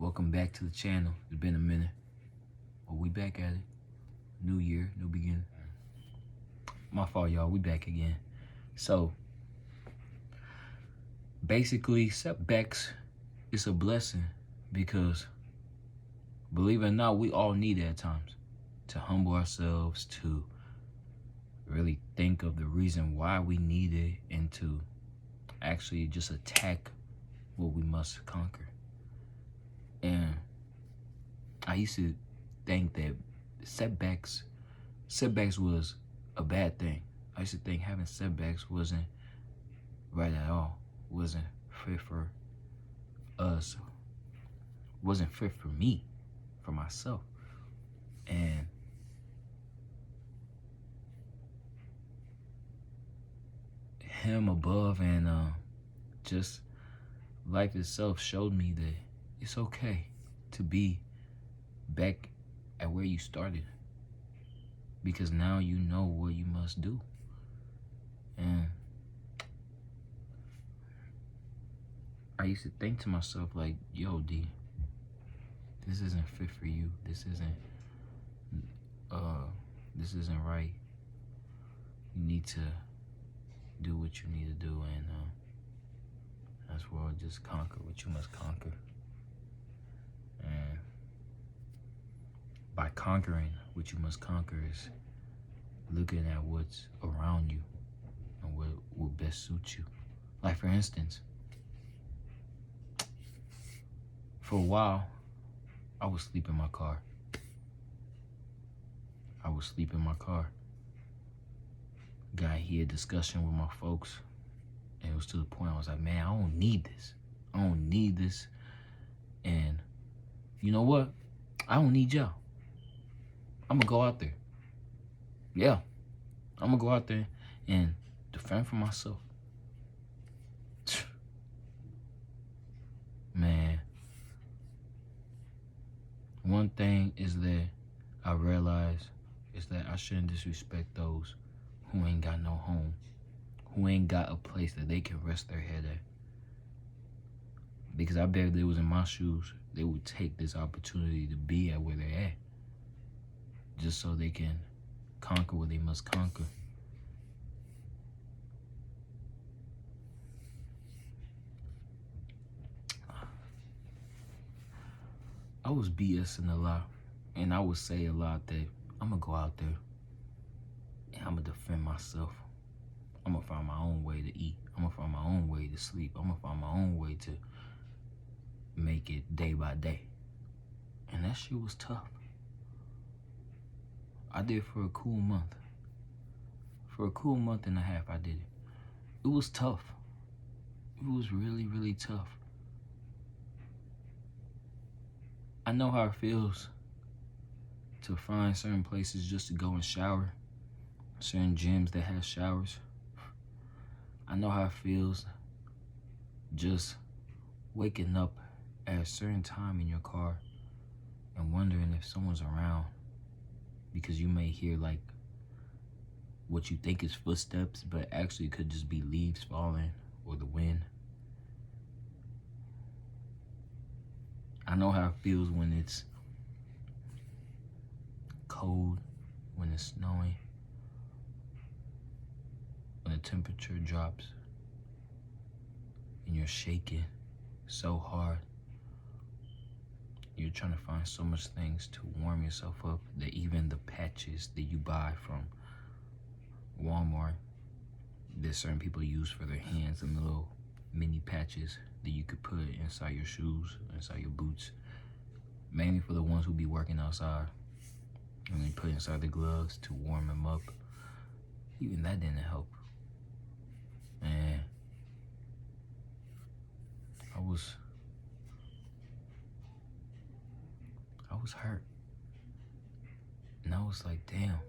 Welcome back to the channel. It's been a minute, but we back at it. New year, new beginning. My fault, y'all. We back again. So, basically, setbacks is a blessing because, believe it or not, we all need it at times to humble ourselves, to really think of the reason why we need it, and to actually just attack what we must conquer. And I used to think that setbacks was a bad thing. I used to think having setbacks wasn't right at all. Wasn't fit for us. Wasn't fit for me, for myself. And him above and just life itself showed me that it's okay to be back at where you started, because now you know what you must do. And I used to think to myself like, yo, D, this isn't fit for you. This isn't right. You need to do what you need to do, and that's where I'll just conquer what you must conquer. And by conquering what you must conquer is looking at what's around you and what will best suit you. Like, for instance, for a while, I would sleep in my car. Got here discussion with my folks, and it was to the point I was like, man, I don't need this. And you know what? I don't need y'all. I'm gonna go out there. Yeah, I'm gonna go out there and defend for myself. Man, one thing is that I realized is that I shouldn't disrespect those who ain't got no home, who ain't got a place that they can rest their head at. Because I bet if they was in my shoes, they would take this opportunity to be at where they're at, just so they can conquer what they must conquer. I was BSing a lot, and I would say a lot that I'm gonna go out there and I'm gonna defend myself. I'm gonna find my own way to eat. I'm gonna find my own way to sleep. I'm gonna find my own way to make it day by day. And that shit was tough. I did it for a cool month. For a cool month and a half, I did it. It was tough. It was really, really tough. I know how it feels to find certain places just to go and shower, certain gyms that have showers. I know how it feels just waking up at a certain time in your car and wondering if someone's around, because you may hear like what you think is footsteps, but actually could just be leaves falling or the wind. I know how it feels when it's cold, when it's snowing, when the temperature drops and you're shaking so hard. You're trying to find so much things to warm yourself up that even the patches that you buy from Walmart that certain people use for their hands, and the little mini patches that you could put inside your shoes, inside your boots, mainly for the ones who be working outside, and they put inside the gloves to warm them up. Even that didn't help. Man, I was hurt. And I was like, damn,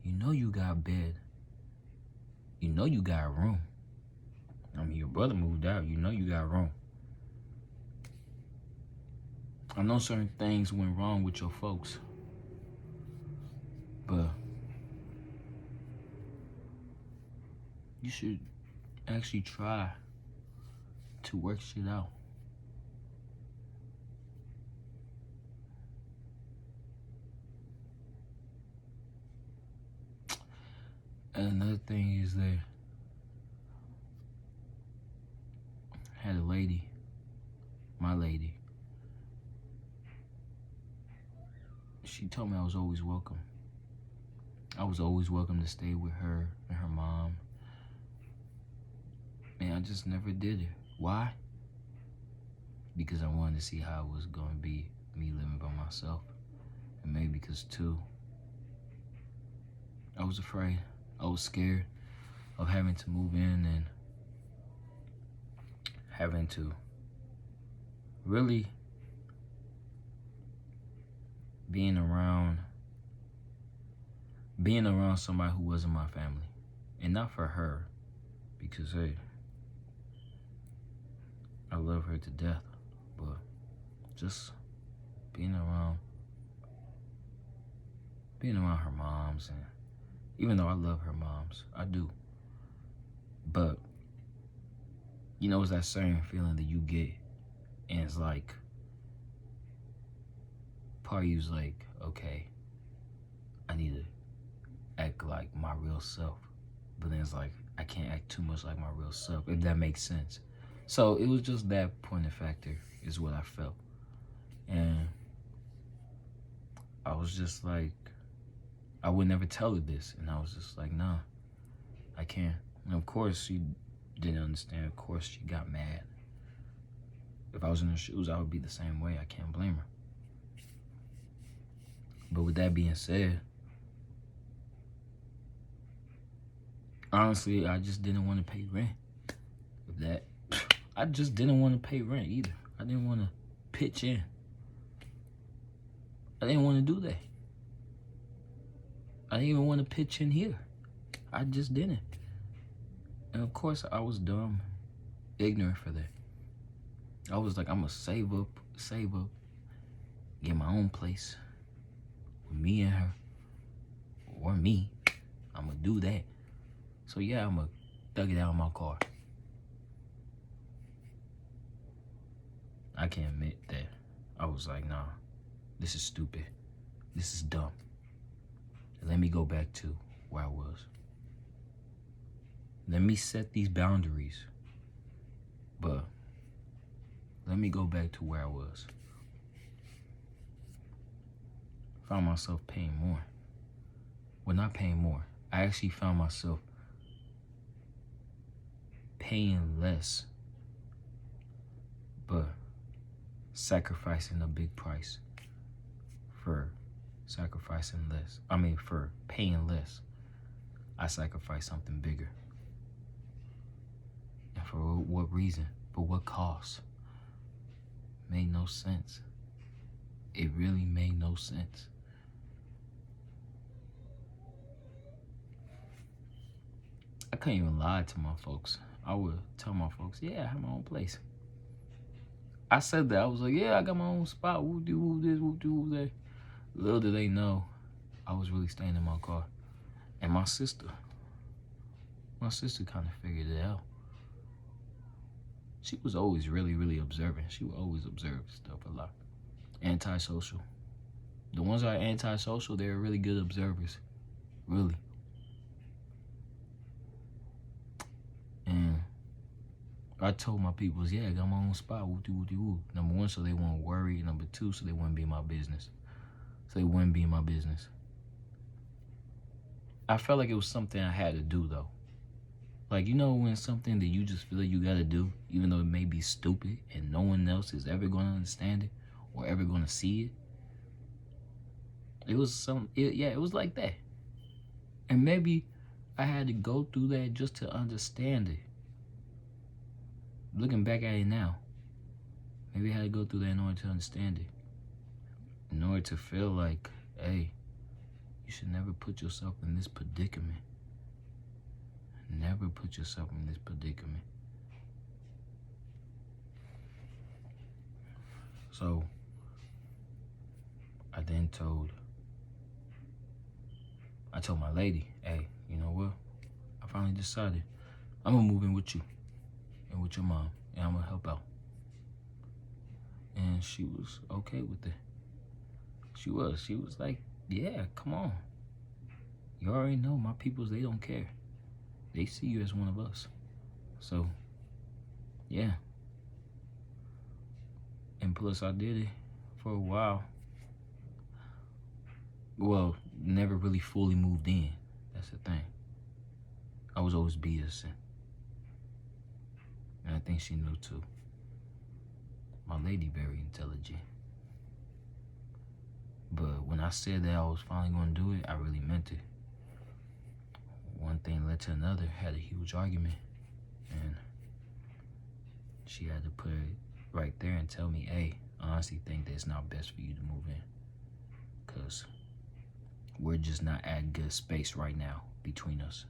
you know you got bed. You know you got a room. I mean, your brother moved out. You know you got a room. I know certain things went wrong with your folks, but you should actually try to work shit out. And another thing is that I had a lady, my lady. She told me I was always welcome. I was always welcome to stay with her and her mom. And I just never did it. Why? Because I wanted to see how it was going to be me living by myself. And maybe because, too, I was afraid. I was scared of having to move in and having to really being around somebody who wasn't my family. And not for her, because, hey, I love her to death, but just being around her moms, and even though I love her moms, I do. But, you know, it's that certain feeling that you get, and it's like, part of you's like, okay, I need to act like my real self. But then it's like, I can't act too much like my real self, if that makes sense. So it was just that point of factor is what I felt. And I was just like, I would never tell her this. And I was just like, nah, I can't. And of course, she didn't understand. Of course, she got mad. If I was in her shoes, I would be the same way. I can't blame her. But with that being said, honestly, I just didn't want to pay rent. With that, I just didn't want to pay rent either. I didn't want to pitch in. I didn't want to do that. I didn't even want to pitch in here. I just didn't. And of course, I was dumb, ignorant for that. I was like, I'm going to save up, get my own place with me and her, or me. I'm going to do that. So yeah, I'm going to thug it out in my car. I can admit that I was like, nah, this is stupid. This is dumb. Let me go back to where I was. Let me set these boundaries. But let me go back to where I was. Found myself paying more. Well, not paying more. I actually found myself paying less, but sacrificing a big price for sacrificing less. For paying less, I sacrificed something bigger. And for what reason? For what cost? Made no sense. It really made no sense. I couldn't even lie to my folks. I would tell my folks, yeah, I have my own place. I said that. I was like, yeah, I got my own spot. Whoop this, whoop that. Little did they know, I was really staying in my car. And my sister kind of figured it out. She was always really, really observant. She would always observe stuff a lot. Antisocial. The ones that are antisocial, they're really good observers. Really. And I told my peoples, yeah, I got my own spot. Woo. Number one, so they won't worry. Number two, so they wouldn't be in my business. I felt like it was something I had to do, though. Like, you know, when something that you just feel like you gotta do, even though it may be stupid and no one else is ever gonna understand it or ever gonna see it. It was it was like that. And maybe I had to go through that just to understand it. Looking back at it now, maybe I had to go through that in order to understand it. In order to feel like, hey, you should never put yourself in this predicament. Never put yourself in this predicament. So, I told my lady, hey, you know what? I finally decided I'm gonna move in with you and with your mom, and I'm gonna help out. And she was okay with it. She was like, yeah, come on. You already know my peoples, they don't care. They see you as one of us. So, yeah. And plus, I did it for a while. Well, never really fully moved in. That's the thing. I was always BSing. And I think she knew too. My lady very intelligent. But when I said that I was finally going to do it, I really meant it. One thing led to another, had a huge argument. And she had to put it right there and tell me, hey, I honestly think that it's not best for you to move in. Because we're just not at good space right now between us.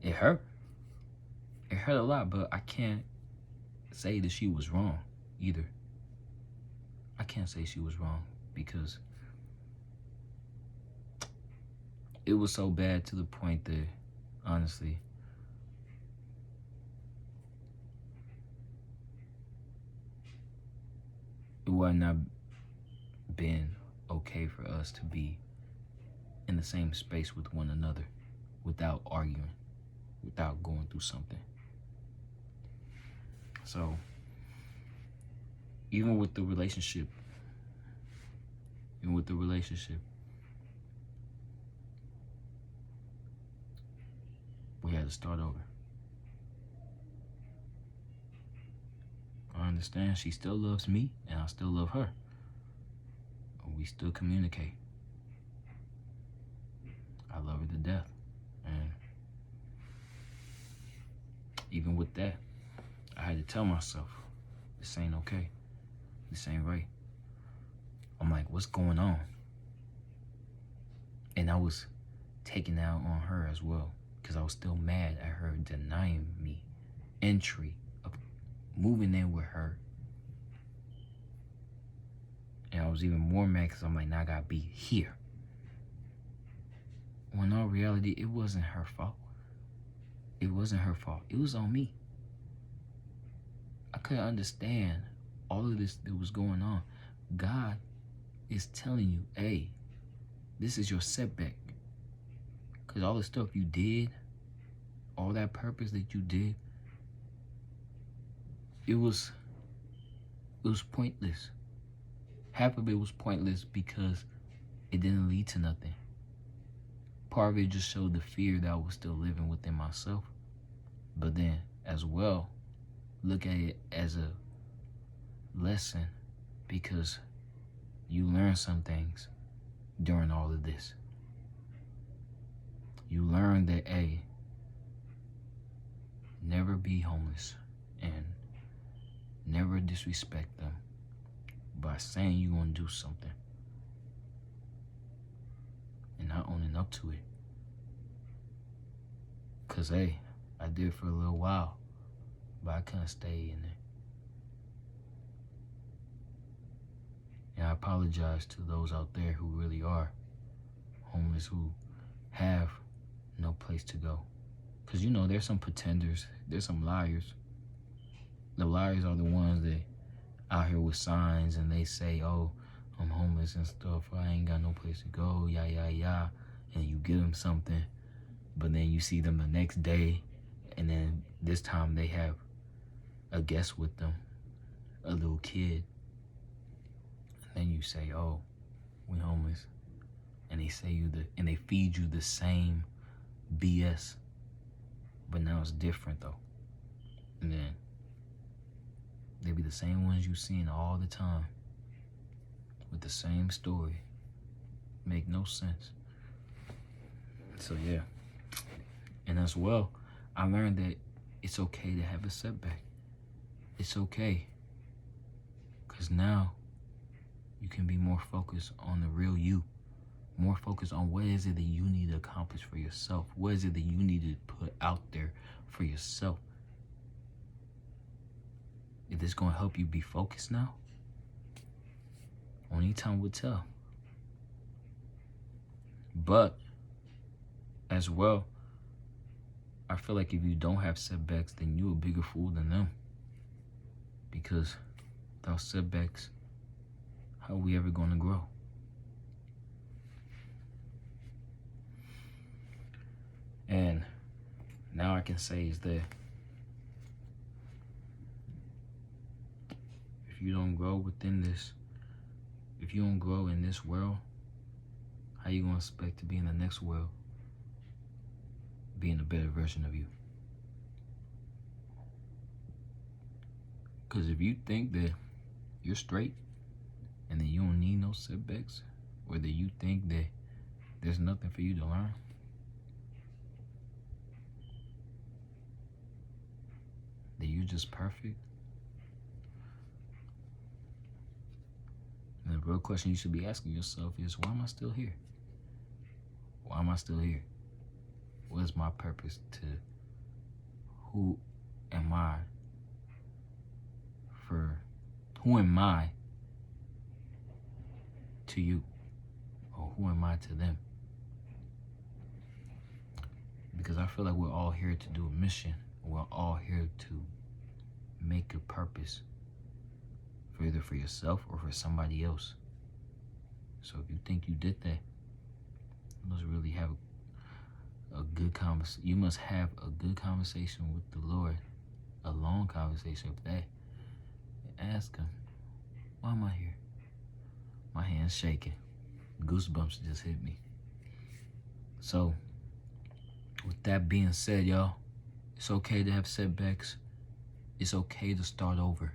It hurt. It hurt a lot, but I can't say that she was wrong either. I can't say she was wrong because it was so bad to the point that, honestly, it would not been okay for us to be in the same space with one another without arguing, without going through something. So, even with the relationship, we had to start over. I understand she still loves me and I still love her. We still communicate. I love her to death. And even with that, I had to tell myself, this ain't okay. This ain't right. I'm like, what's going on? And I was taking out on her as well because I was still mad at her denying me entry of moving in with her. And I was even more mad because I'm like, now I gotta be here. When in all reality, it wasn't her fault. It wasn't her fault. It was on me. I couldn't understand all of this that was going on. God is telling you, hey, this is your setback. Because all the stuff you did, all that purpose that you did, it was pointless. Half of it was pointless because it didn't lead to nothing. Part of it just showed the fear that I was still living within myself. But then, as well, look at it as a lesson because you learn some things during all of this. You learn that, hey, never be homeless and never disrespect them by saying you're going to do something and not owning up to it. Because, hey, I did it for a little while, but I couldn't stay in there. And I apologize to those out there who really are homeless, who have no place to go. Because, you know, there's some pretenders, there's some liars. The liars are the ones that out here with signs and they say, oh, I'm homeless and stuff, I ain't got no place to go, yah, yah, yah. And you give them something, but then you see them the next day, and then this time they have a guest with them, a little kid. And then you say, oh, we homeless. And they say and they feed you the same BS. But now it's different though. And then they be the same ones you seeing all the time with the same story. Make no sense. So yeah. And as well, I learned that it's okay to have a setback. It's okay. Because now you can be more focused on the real you. More focused on what is it that you need to accomplish for yourself. What is it that you need to put out there for yourself. Is this going to help you be focused now? Only time will tell. But, as well, I feel like if you don't have setbacks, then you're a bigger fool than them. Because without setbacks, how are we ever going to grow? And now I can say is that if you don't grow within this, if you don't grow in this world, how you gonna expect to be in the next world, being a better version of you? Because if you think that you're straight and that you don't need no setbacks, or that you think that there's nothing for you to learn, that you're just perfect, and the real question you should be asking yourself is, why am I still here? Why am I still here? What is my purpose to who am I for who am I to you? Or who am I to them? Because I feel like we're all here to do a mission. We're all here to make a purpose for either for yourself or for somebody else. So if you think you did that, you must really have a good conversation. You must have a good conversation with the Lord, a long conversation with that. And ask him, why am I here? My hand's shaking. Goosebumps just hit me. So, with that being said, y'all, it's okay to have setbacks. It's okay to start over.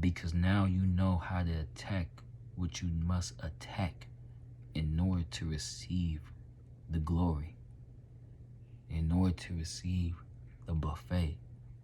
Because now you know how to attack what you must attack in order to receive the glory, in order to receive the buffet,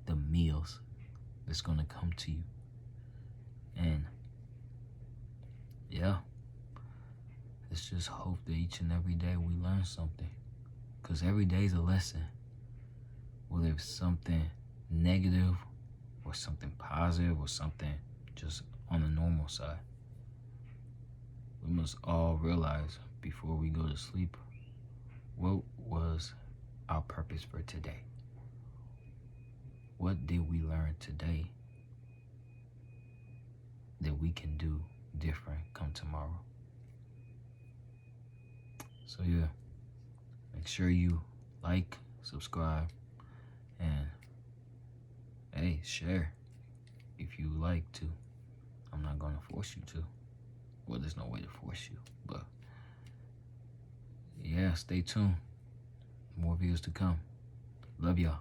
the meals that's going to come to you. And yeah, let's just hope that each and every day we learn something, because every day is a lesson, whether it's something negative or something positive or something just on the normal side. We must all realize before we go to sleep, what was our purpose for today? What did we learn today that we can do different come tomorrow? So yeah, make sure you like, subscribe, and hey, share if you like to. I'm not gonna force you to. Well, there's no way to force you, but yeah, stay tuned. More videos to come. Love y'all.